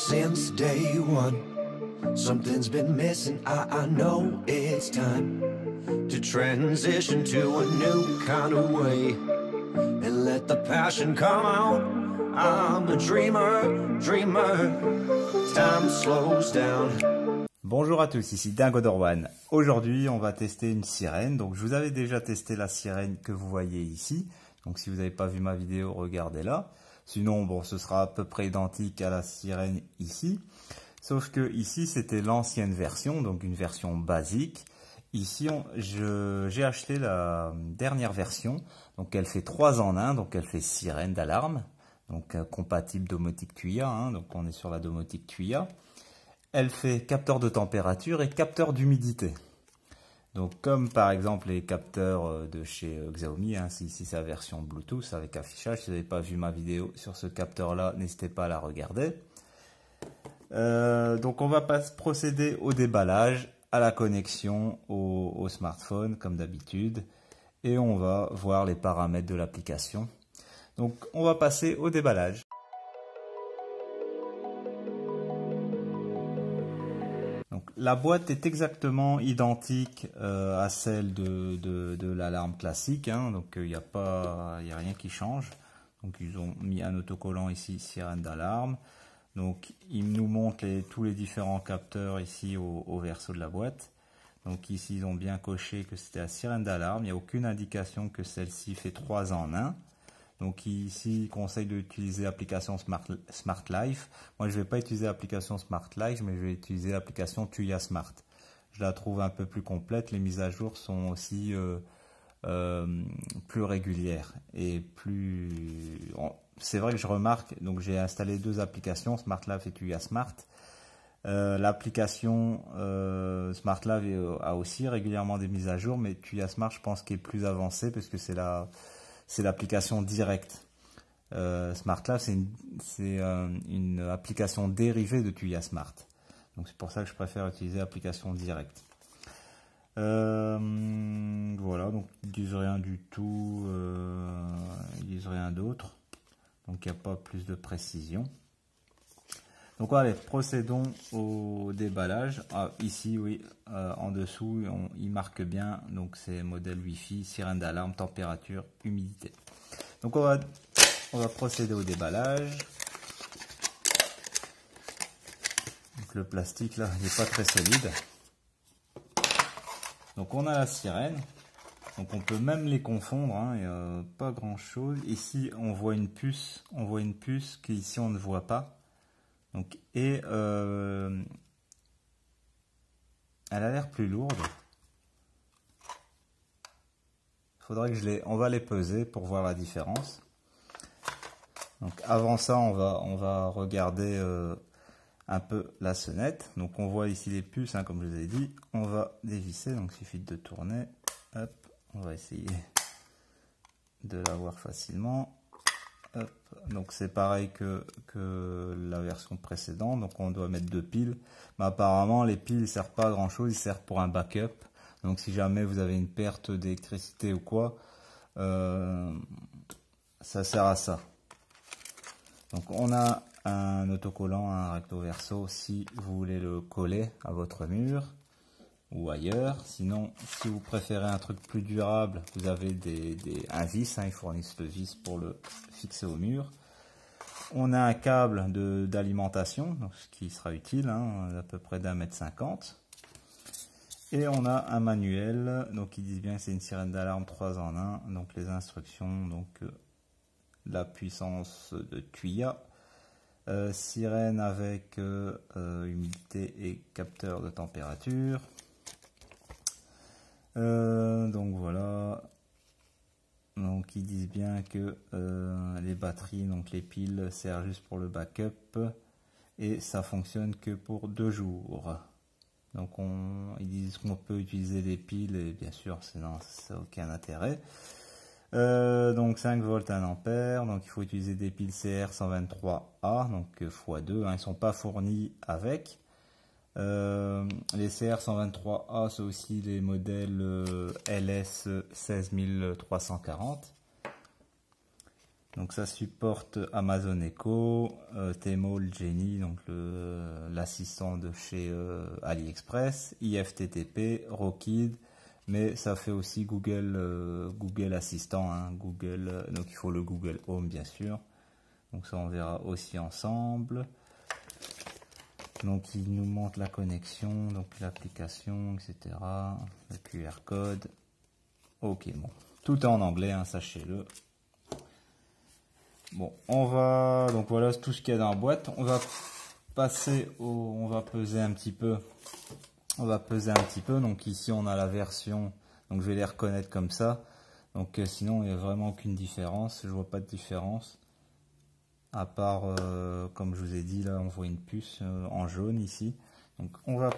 since day one. Something's been missing, I know it's time to transition to a new kind of way and let the passion come out. I'm a dreamer, time slows down. Bonjour à tous, ici Dingodor1. Aujourd'hui, on va tester une sirène. Donc, je vous avais déjà testé la sirène que vous voyez ici. Donc, si vous n'avez pas vu ma vidéo, regardez-la. Sinon, bon, ce sera à peu près identique à la sirène ici. Sauf que ici, c'était l'ancienne version, donc une version basique. Ici, j'ai acheté la dernière version. Donc, elle fait 3 en 1. Donc, elle fait sirène d'alarme. Donc, compatible domotique Tuya. Donc, on est sur la domotique Tuya. Elle fait capteur de température et capteur d'humidité. Donc, comme par exemple les capteurs de chez Xiaomi, ici c'est la version Bluetooth avec affichage. Si vous n'avez pas vu ma vidéo sur ce capteur-là, n'hésitez pas à la regarder. Donc, on va procéder au déballage, à la connexion au smartphone, comme d'habitude. Et on va voir les paramètres de l'application. Donc, on va passer au déballage. La boîte est exactement identique à celle de l'alarme classique, donc il n'y a rien qui change. Donc ils ont mis un autocollant ici, sirène d'alarme. Donc ils nous montrent tous les différents capteurs ici au verso de la boîte. Donc ici ils ont bien coché que c'était la sirène d'alarme. Il n'y a aucune indication que celle-ci fait 3 en 1. Donc ici, il conseille d'utiliser l'application Smart Life. Moi, je ne vais pas utiliser l'application Smart Life, mais je vais utiliser l'application Tuya Smart. Je la trouve un peu plus complète. Les mises à jour sont aussi plus régulières et plus. C'est vrai que je remarque. Donc, j'ai installé 2 applications, Smart Life et Tuya Smart. L'application Smart Life a aussi régulièrement des mises à jour, mais Tuya Smart, je pense, qu'elle est plus avancée parce que c'est l'application directe. Smart Life, c'est une application dérivée de Tuya Smart. Donc c'est pour ça que je préfère utiliser l'application directe. Voilà, donc ils disent rien du tout, ils disent rien d'autre. Donc il n'y a pas plus de précision. Donc allez, procédons au déballage. Ici, oui, en dessous, il marque bien. Donc c'est modèle Wi-Fi, sirène d'alarme, température, humidité. Donc on va procéder au déballage. Donc le plastique là, il n'est pas très solide. Donc on a la sirène. Donc on peut même les confondre. Il n'y a pas grand chose. Ici on voit une puce. On voit une puce qu'ici on ne voit pas. Donc, elle a l'air plus lourde. Faudrait que on va les peser pour voir la différence. Donc avant ça, on va regarder un peu la sonnette. Donc on voit ici les puces, comme je vous ai dit. On va dévisser, donc il suffit de tourner. Hop, on va essayer de la voir facilement. Hop. Donc c'est pareil que la version précédente, donc on doit mettre 2 piles, mais apparemment les piles ne servent pas à grand chose, ils servent pour un backup. Donc si jamais vous avez une perte d'électricité ou quoi, ça sert à ça. Donc on a un autocollant, un recto verso si vous voulez le coller à votre mur ou ailleurs. Sinon, si vous préférez un truc plus durable, vous avez un vis, ils fournissent le vis pour le fixer au mur. On a un câble d'alimentation, ce qui sera utile, à peu près d'1,50 m. Et on a un manuel, donc ils disent bien que c'est une sirène d'alarme 3 en 1. Donc les instructions, donc la puissance de Tuya, sirène avec humidité et capteur de température. Donc voilà, donc ils disent bien que les batteries, donc les piles servent juste pour le backup et ça fonctionne que pour 2 jours. Donc ils disent qu'on peut utiliser des piles et bien sûr sinon ça n'a aucun intérêt. Donc 5 volts 1 ampère, donc il faut utiliser des piles CR123A, donc x2, ils ne sont pas fournis avec. Les CR123A, c'est aussi les modèles LS 16340. Donc ça supporte Amazon Echo, Tmall Genie, donc l'assistant de chez AliExpress, IFTTT, Rockid, mais ça fait aussi Google Assistant, hein, Google, donc il faut le Google Home bien sûr. Donc ça on verra aussi ensemble. Donc il nous montre la connexion, donc l'application, etc. Le QR code. Ok, bon, tout est en anglais, hein, sachez-le. Bon, donc voilà tout ce qu'il y a dans la boîte. On va on va peser un petit peu. Donc ici on a la version, donc je vais les reconnaître comme ça. Donc sinon il n'y a vraiment aucune différence, je vois pas de différence. À part, comme je vous ai dit, là on voit une puce en jaune ici. Donc on va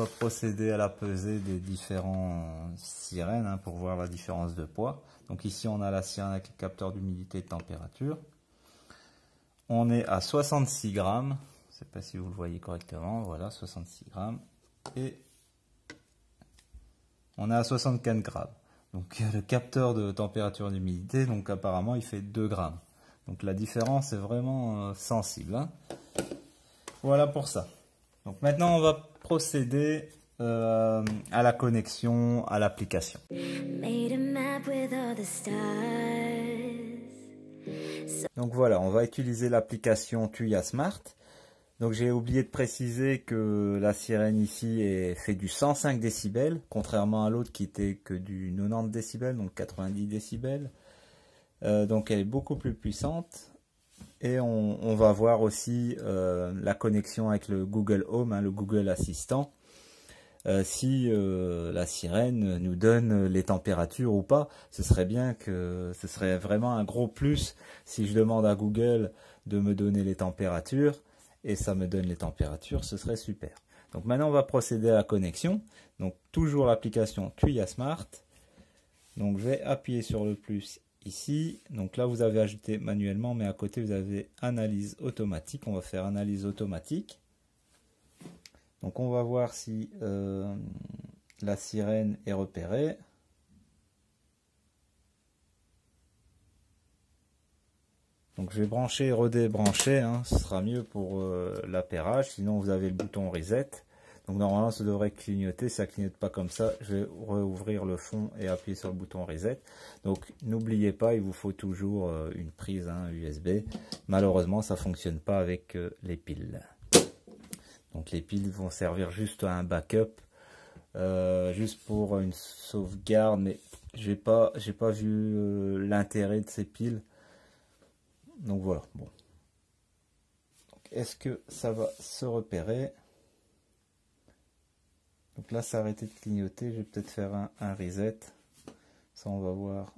procéder à la pesée des différents sirènes, hein, pour voir la différence de poids. Donc ici on a la sirène avec le capteur d'humidité et de température. On est à 66 grammes. Je ne sais pas si vous le voyez correctement. Voilà, 66 grammes. Et on est à 64 grammes. Donc le capteur de température et d'humidité, donc apparemment il fait 2 grammes. Donc la différence est vraiment sensible, hein. Voilà pour ça. Donc maintenant on va procéder à la connexion à l'application. Donc voilà, on va utiliser l'application Tuya Smart. Donc j'ai oublié de préciser que la sirène ici fait du 105 décibels, contrairement à l'autre qui était que du 90 décibels, donc 90 décibels. Donc elle est beaucoup plus puissante. Et on va voir aussi la connexion avec le Google Home, hein, le Google Assistant. Si la sirène nous donne les températures ou pas. Ce serait vraiment un gros plus si je demande à Google de me donner les températures et ça me donne les températures, ce serait super. Donc maintenant on va procéder à la connexion. Donc toujours l'application Tuya Smart. Donc je vais appuyer sur le plus ici. Donc là vous avez ajouté manuellement, mais à côté vous avez analyse automatique. On va faire analyse automatique. Donc on va voir si la sirène est repérée. Donc je vais brancher et redébrancher, hein, ce sera mieux pour l'appairage, sinon vous avez le bouton reset. Donc normalement ça devrait clignoter, si ça ne clignote pas comme ça, je vais rouvrir le fond et appuyer sur le bouton reset. Donc n'oubliez pas, il vous faut toujours une prise, hein, USB. Malheureusement ça ne fonctionne pas avec les piles. Donc les piles vont servir juste à un backup, juste pour une sauvegarde, mais j'ai pas vu l'intérêt de ces piles. Donc voilà, bon. Est-ce que ça va se repérer? Donc là ça a arrêté de clignoter, je vais peut-être faire un reset. Ça on va voir.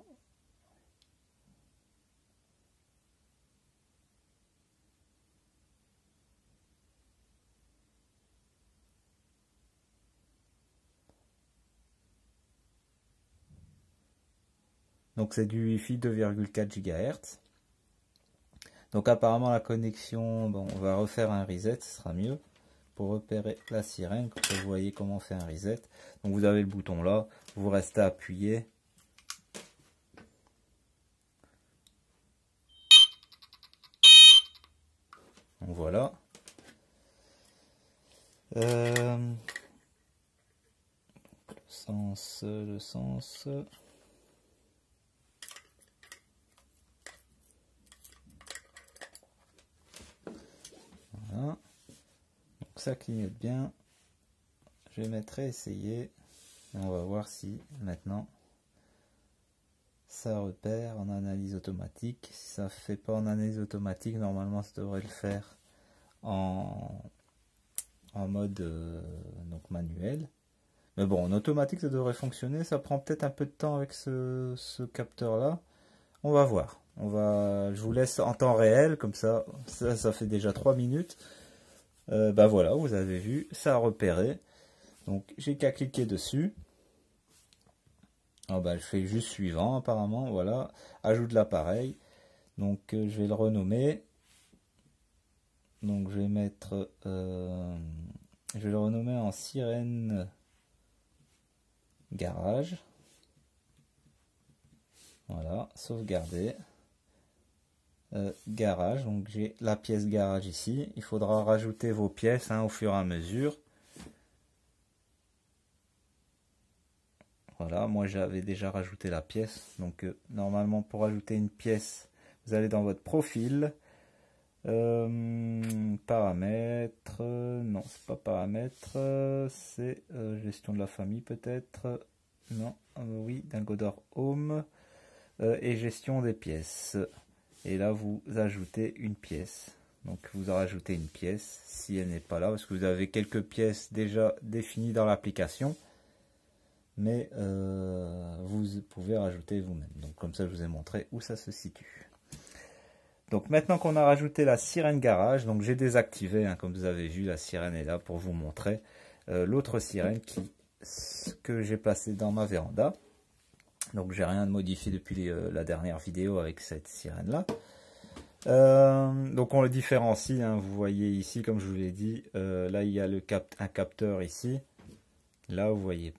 Donc c'est du Wi-Fi 2,4 GHz. Donc apparemment la connexion, bon, on va refaire un reset, ce sera mieux pour repérer la sirène. Comme ça vous voyez comment on fait un reset. Donc vous avez le bouton là, vous restez appuyé. Donc voilà. Le sens. Voilà. Donc ça clignote bien. Je vais mettre essayer. Et on va voir si maintenant ça repère en analyse automatique. Si ça ne fait pas en analyse automatique, normalement ça devrait le faire en mode donc manuel. Mais bon, en automatique ça devrait fonctionner. Ça prend peut-être un peu de temps avec ce capteur là. On va voir. Je vous laisse en temps réel, comme ça fait déjà 3 minutes. Bah voilà, vous avez vu, ça a repéré. Donc j'ai qu'à cliquer dessus. Je fais juste suivant apparemment, voilà. Ajoute l'appareil. Donc je vais le renommer. Donc je vais mettre, je vais le renommer en sirène garage. Voilà, sauvegarder. Garage, donc j'ai la pièce garage ici. Il faudra rajouter vos pièces au fur et à mesure. Voilà, moi j'avais déjà rajouté la pièce. Donc normalement pour rajouter une pièce, vous allez dans votre profil. Paramètres, non c'est pas paramètres, c'est gestion de la famille peut-être. Non, oui, Dangodor Home et gestion des pièces. Et là, vous ajoutez une pièce. Donc, vous en rajoutez une pièce si elle n'est pas là, parce que vous avez quelques pièces déjà définies dans l'application. Mais vous pouvez rajouter vous-même. Donc, comme ça, je vous ai montré où ça se situe. Donc, maintenant qu'on a rajouté la sirène garage, donc j'ai désactivé, comme vous avez vu, la sirène est là pour vous montrer l'autre sirène que j'ai placée dans ma véranda. Donc j'ai rien de modifié depuis la dernière vidéo avec cette sirène là. Donc on le différencie, vous voyez ici comme je vous l'ai dit, là il y a un capteur ici. Là vous voyez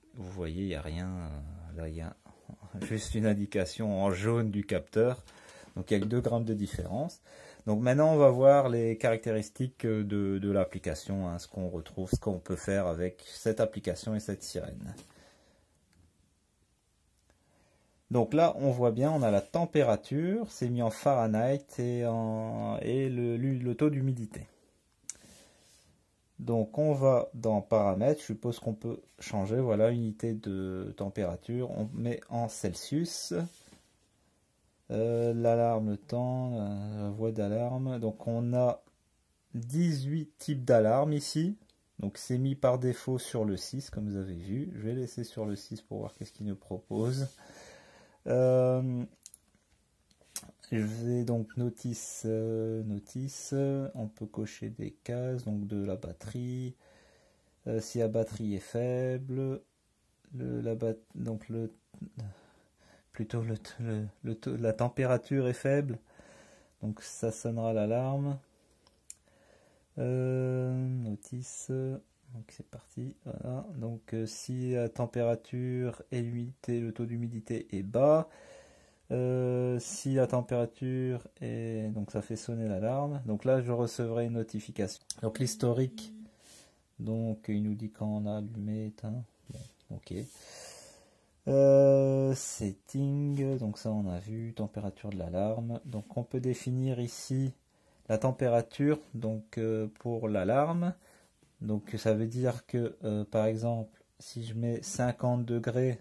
il n'y a rien, là il y a juste une indication en jaune du capteur. Donc il y a que 2 grammes de différence. Donc maintenant on va voir les caractéristiques de l'application, ce qu'on retrouve, ce qu'on peut faire avec cette application et cette sirène. Donc là, on voit bien, on a la température, c'est mis en Fahrenheit et le taux d'humidité. Donc on va dans paramètres, je suppose qu'on peut changer, voilà, unité de température, on met en Celsius. L'alarme, le temps, la voie d'alarme, donc on a 18 types d'alarme ici. Donc c'est mis par défaut sur le 6, comme vous avez vu. Je vais laisser sur le 6 pour voir qu'est-ce qu'il nous propose. Je vais donc notice, on peut cocher des cases, donc de la batterie, si la batterie est faible, la température est faible, donc ça sonnera l'alarme. Notice, donc c'est parti, voilà. Donc si la température et l'humidité, le taux d'humidité est bas, si la température est, donc ça fait sonner l'alarme. Donc là je recevrai une notification. Donc l'historique, donc il nous dit quand on a allumé, éteint. Bon, ok. Setting, donc ça on a vu, température de l'alarme. Donc on peut définir ici la température, donc pour l'alarme. Donc ça veut dire que par exemple si je mets 50 degrés,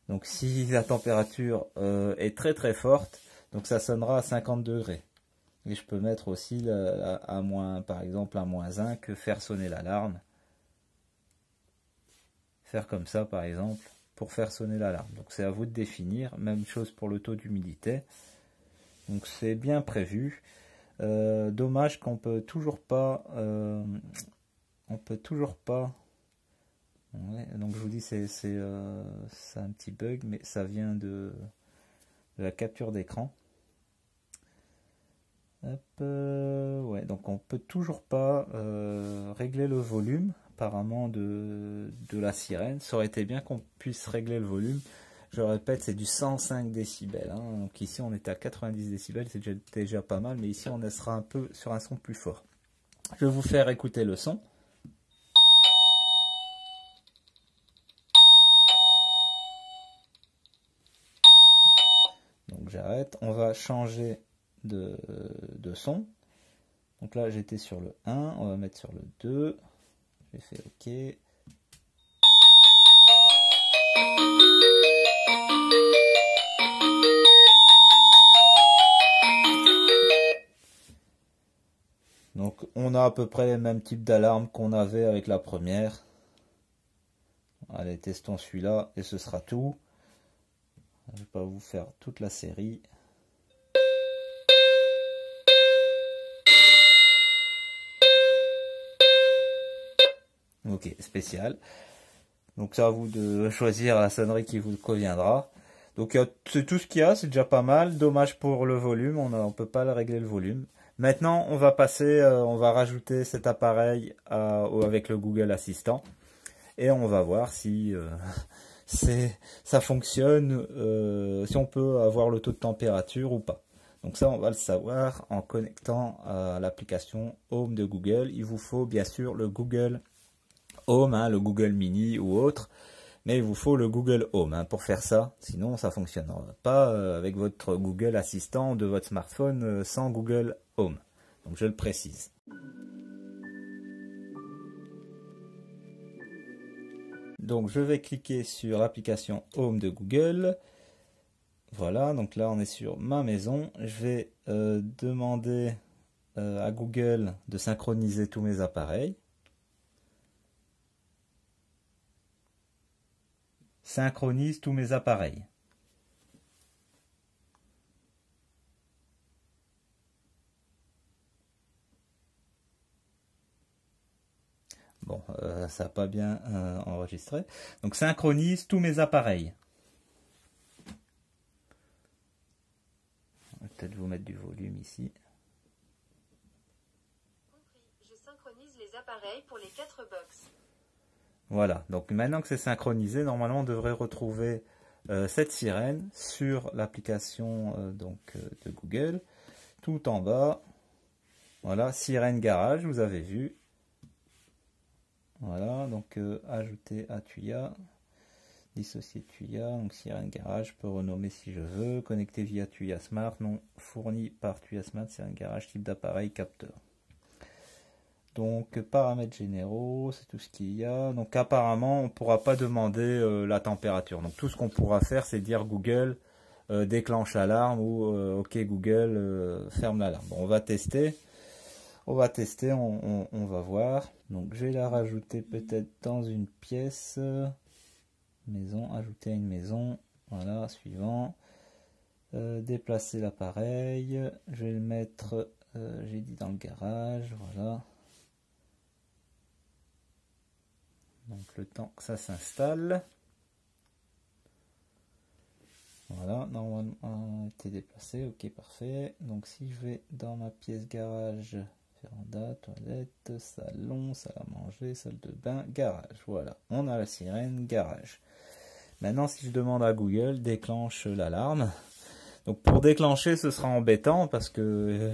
donc si la température est très très forte, donc ça sonnera à 50 degrés. Et je peux mettre aussi à moins, par exemple à -1, que faire sonner l'alarme. Faire comme ça par exemple pour faire sonner l'alarme. Donc c'est à vous de définir. Même chose pour le taux d'humidité. Donc c'est bien prévu. Dommage qu'on peut toujours pas. Ouais, donc je vous dis c'est un petit bug, mais ça vient de la capture d'écran. Ouais, donc on peut toujours pas régler le volume apparemment de la sirène. Ça aurait été bien qu'on puisse régler le volume. Je répète, c'est du 105 décibels. Donc ici on est à 90 décibels, c'est déjà pas mal, mais ici on sera un peu sur un son plus fort. Je vais vous faire écouter le son. Donc j'arrête, on va changer de son. Donc là j'étais sur le 1, on va mettre sur le 2. J'ai fait OK. Donc on a à peu près le même type d'alarme qu'on avait avec la première. Allez, testons celui-là et ce sera tout. Je ne vais pas vous faire toute la série. Ok, spécial. Donc c'est à vous de choisir la sonnerie qui vous conviendra. Donc c'est tout ce qu'il y a, c'est déjà pas mal. Dommage pour le volume, on peut pas régler le volume. Maintenant on va passer, on va rajouter cet appareil avec le Google Assistant. Et on va voir si ça fonctionne, si on peut avoir le taux de température ou pas. Donc ça, on va le savoir en connectant à l'application Home de Google. Il vous faut bien sûr le Google Home, hein, le Google Mini ou autre, mais il vous faut le Google Home hein, pour faire ça. Sinon, ça ne fonctionnera pas avec votre Google Assistant de votre smartphone sans Google Home. Donc je le précise. Donc je vais cliquer sur l'application Home de Google. Voilà, donc là on est sur ma maison. Je vais demander à Google de synchroniser tous mes appareils. Synchronise tous mes appareils. Bon, ça n'a pas bien enregistré. Donc synchronise tous mes appareils. Je vais peut-être vous mettre du volume ici. Je synchronise les appareils pour les 4 box. Voilà, donc maintenant que c'est synchronisé, normalement on devrait retrouver cette sirène sur l'application de Google, tout en bas. Voilà, sirène garage, vous avez vu. Voilà, donc ajouter à Tuya, dissocier Tuya, donc sirène garage, je peux renommer si je veux, connecter via Tuya Smart, non fourni par Tuya Smart, sirène garage, type d'appareil, capteur. Donc paramètres généraux, c'est tout ce qu'il y a. Donc apparemment on ne pourra pas demander la température. Donc tout ce qu'on pourra faire c'est dire Google déclenche l'alarme ou ok Google ferme l'alarme. Bon, on va tester. On va voir. Donc je vais la rajouter peut-être dans une pièce. Maison, ajouter à une maison. Voilà, suivant. Déplacer l'appareil. Je vais le mettre, j'ai dit dans le garage. Voilà. Donc le temps que ça s'installe. Voilà, normalement a été déplacé, ok parfait. Donc si je vais dans ma pièce garage, véranda, toilette, salon, salle à manger, salle de bain, garage. Voilà, on a la sirène garage. Maintenant si je demande à Google, déclenche l'alarme. Donc pour déclencher ce sera embêtant parce que...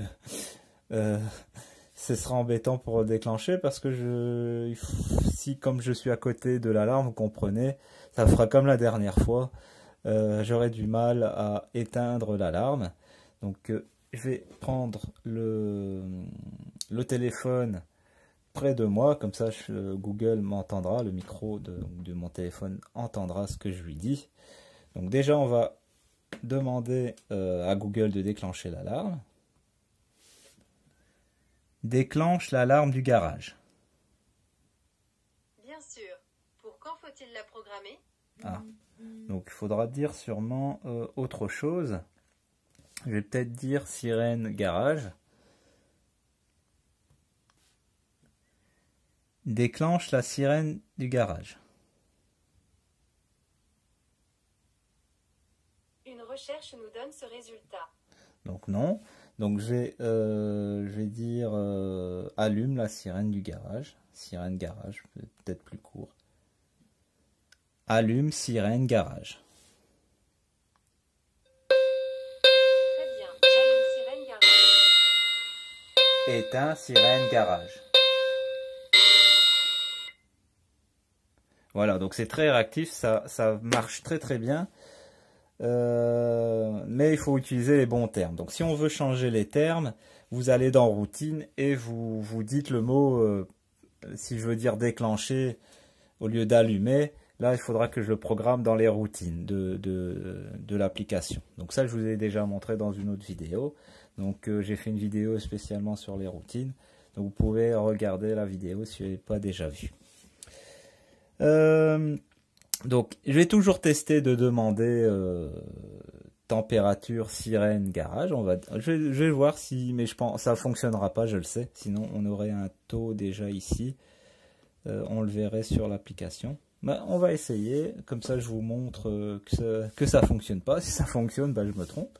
ce sera embêtant pour déclencher parce que si comme je suis à côté de l'alarme, vous comprenez, ça fera comme la dernière fois. J'aurai du mal à éteindre l'alarme. Donc je vais prendre le téléphone près de moi, comme ça Google m'entendra, le micro de mon téléphone entendra ce que je lui dis. Donc déjà on va demander à Google de déclencher l'alarme. Déclenche l'alarme du garage. Bien sûr. Pour quand faut-il la programmer? Ah. Donc il faudra dire sûrement autre chose. Je vais peut-être dire sirène garage. Déclenche la sirène du garage. Une recherche nous donne ce résultat. Donc non. Donc je vais dire allume la sirène du garage. Sirène garage, peut-être plus court. Allume sirène garage. Très bien, j'allume sirène garage. Éteins sirène garage. Voilà, donc c'est très réactif, ça marche très très bien. Mais il faut utiliser les bons termes. Donc si on veut changer les termes, vous allez dans routine et vous dites le mot, si je veux dire déclencher au lieu d'allumer, là il faudra que je le programme dans les routines de l'application. Donc ça je vous ai déjà montré dans une autre vidéo. Donc j'ai fait une vidéo spécialement sur les routines. Donc vous pouvez regarder la vidéo si vous n'avez pas déjà vu. Donc, je vais toujours tester de demander température sirène garage. Je vais voir si, mais je pense ça fonctionnera pas, je le sais. Sinon, on aurait un taux déjà ici. On le verrait sur l'application. Bah, on va essayer. Comme ça, je vous montre que ça fonctionne pas. Si ça fonctionne, bah, je me trompe.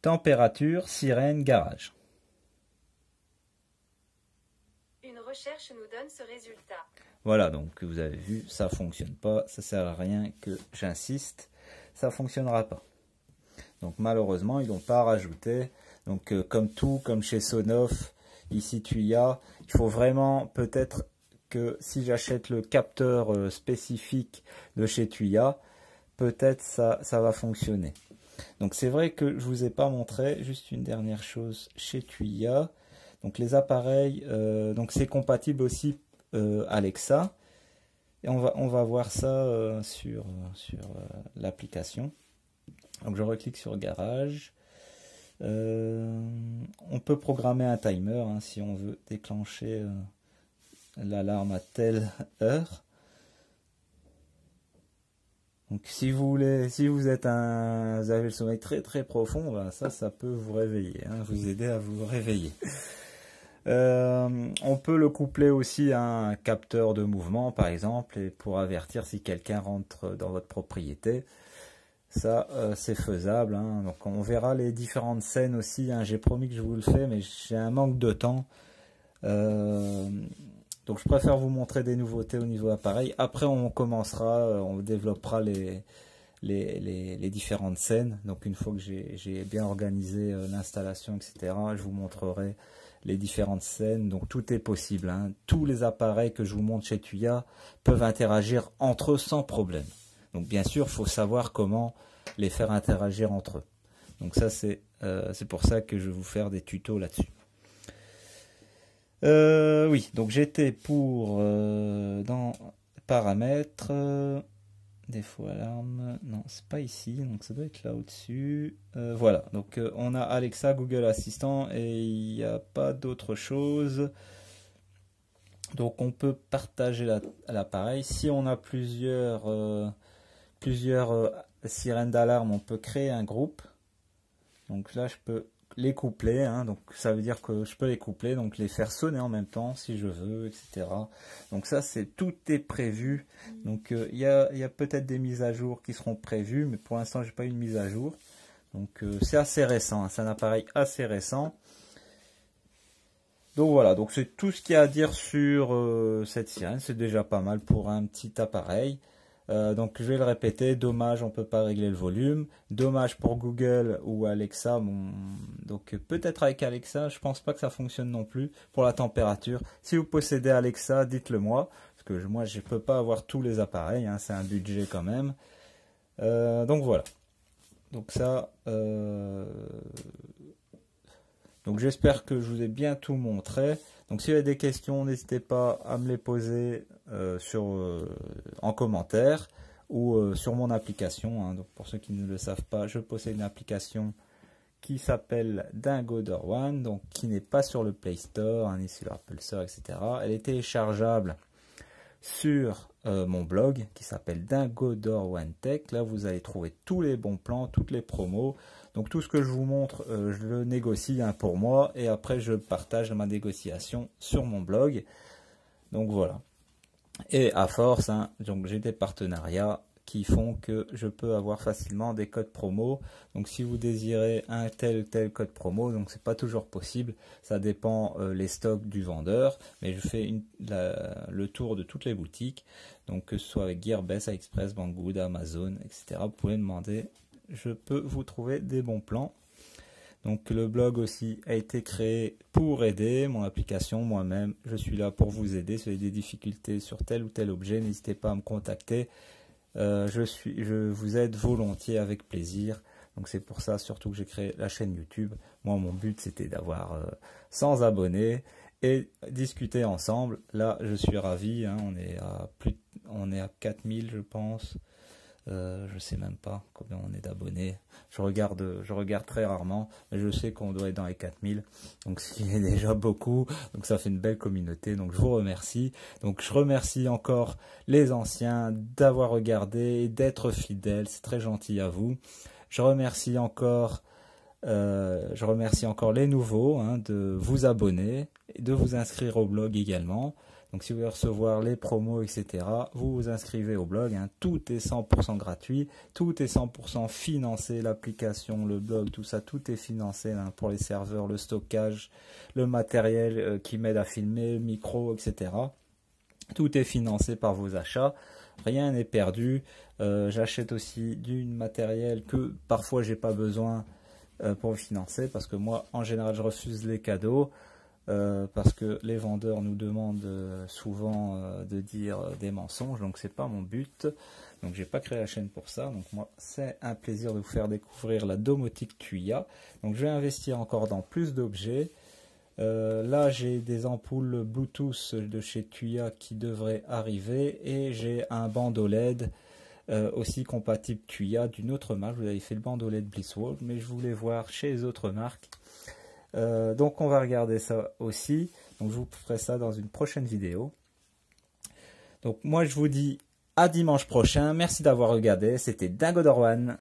Température sirène garage. Une recherche nous donne ce résultat. Voilà, donc vous avez vu, ça fonctionne pas, ça sert à rien que j'insiste, ça fonctionnera pas. Donc malheureusement, ils n'ont pas rajouté. Donc comme tout, comme chez Sonoff, ici Tuya, il faut vraiment peut-être que si j'achète le capteur spécifique de chez Tuya, peut-être ça va fonctionner. Donc c'est vrai que je vous ai pas montré, juste une dernière chose chez Tuya. Donc les appareils, donc c'est compatible aussi Alexa. Et on va voir ça sur l'application. Donc je reclique sur Garage. On peut programmer un timer hein, si on veut déclencher l'alarme à telle heure. Donc si vous avez le sommeil très très profond, ben ça peut vous réveiller, hein, vous aider à vous réveiller. On peut le coupler aussi à un capteur de mouvement par exemple, et pour avertir si quelqu'un rentre dans votre propriété. Ça c'est faisable, hein. Donc on verra les différentes scènes aussi, hein. J'ai promis que je vous le fais, mais j'ai un manque de temps. Donc je préfère vous montrer des nouveautés au niveau appareil. Après on commencera, on développera les différentes scènes. Donc une fois que j'ai bien organisé l'installation, etc., je vous montrerai les différentes scènes. Donc tout est possible, hein. Tous les appareils que je vous montre chez Tuya peuvent interagir entre eux sans problème. Donc bien sûr, il faut savoir comment les faire interagir entre eux. Donc ça c'est pour ça que je vais vous faire des tutos là-dessus. Oui, donc j'étais pour dans paramètres, défaut alarme, non c'est pas ici, donc ça doit être là au-dessus. Voilà, donc on a Alexa, Google Assistant et il n'y a pas d'autre chose. Donc on peut partager l'appareil. Si on a plusieurs sirènes d'alarme, on peut créer un groupe. Donc là je peux les coupler, hein, donc ça veut dire que je peux les coupler, donc les faire sonner en même temps si je veux, etc. Donc ça tout est prévu. Donc il y a peut-être des mises à jour qui seront prévues, mais pour l'instant j'ai pas eu une mise à jour. Donc c'est assez récent, hein, c'est un appareil assez récent. Donc voilà, donc c'est tout ce qu'il y a à dire sur cette sirène, c'est déjà pas mal pour un petit appareil. Donc je vais le répéter, dommage on peut pas régler le volume, dommage pour Google ou Alexa, donc peut-être avec Alexa, je pense pas que ça fonctionne non plus pour la température. Si vous possédez Alexa, dites-le moi, parce que moi je peux pas avoir tous les appareils, hein, c'est un budget quand même. Donc voilà, donc ça, donc j'espère que je vous ai bien tout montré. Donc si vous avez des questions, n'hésitez pas à me les poser en commentaire ou sur mon application, hein. Donc pour ceux qui ne le savent pas, je possède une application qui s'appelle Dingodor One, donc qui n'est pas sur le Play Store, hein, ni sur l'Apple Store, etc. Elle est téléchargeable sur mon blog qui s'appelle Dingodor One Tech. Là vous allez trouver tous les bons plans, toutes les promos. Donc tout ce que je vous montre, je le négocie hein, pour moi et après je partage ma négociation sur mon blog. Donc voilà. Et à force, hein, donc j'ai des partenariats qui font que je peux avoir facilement des codes promo. Donc si vous désirez un tel code promo, donc c'est pas toujours possible, ça dépend les stocks du vendeur, mais je fais le tour de toutes les boutiques, donc que ce soit avec Gearbest, AliExpress, Banggood, Amazon, etc. Vous pouvez demander, je peux vous trouver des bons plans. Donc le blog aussi a été créé pour aider, mon application, moi-même, je suis là pour vous aider. Si vous avez des difficultés sur tel ou tel objet, n'hésitez pas à me contacter. Je vous aide volontiers avec plaisir. Donc c'est pour ça surtout que j'ai créé la chaîne YouTube. Moi mon but c'était d'avoir 100 abonnés et discuter ensemble. Là je suis ravi, hein, on est à 4000 je pense. Je sais même pas combien on est d'abonnés. Je regarde très rarement, mais je sais qu'on doit être dans les 4000. Donc c'est déjà beaucoup. Donc ça fait une belle communauté. Donc je vous remercie. Donc je remercie encore les anciens d'avoir regardé, d'être fidèles. C'est très gentil à vous. Je remercie encore les nouveaux hein, de vous abonner et de vous inscrire au blog également. Donc si vous voulez recevoir les promos, etc., vous vous inscrivez au blog, hein. Tout est 100% gratuit, tout est 100% financé, l'application, le blog, tout ça, tout est financé, hein, pour les serveurs, le stockage, le matériel qui m'aide à filmer, le micro, etc. Tout est financé par vos achats, rien n'est perdu. J'achète aussi du matériel que parfois j'ai pas besoin pour le financer, parce que moi en général je refuse les cadeaux, parce que les vendeurs nous demandent souvent de dire des mensonges, donc c'est pas mon but. Donc j'ai pas créé la chaîne pour ça. Donc moi c'est un plaisir de vous faire découvrir la domotique Tuya. Donc je vais investir encore dans plus d'objets. Là j'ai des ampoules Bluetooth de chez Tuya qui devraient arriver, et j'ai un bandeau LED aussi compatible Tuya d'une autre marque. Vous avez fait le bandeau LED Blissworld, mais je voulais voir chez les autres marques. Donc on va regarder ça aussi. Donc je vous ferai ça dans une prochaine vidéo. Donc moi je vous dis à dimanche prochain. Merci d'avoir regardé. C'était Dingodor One.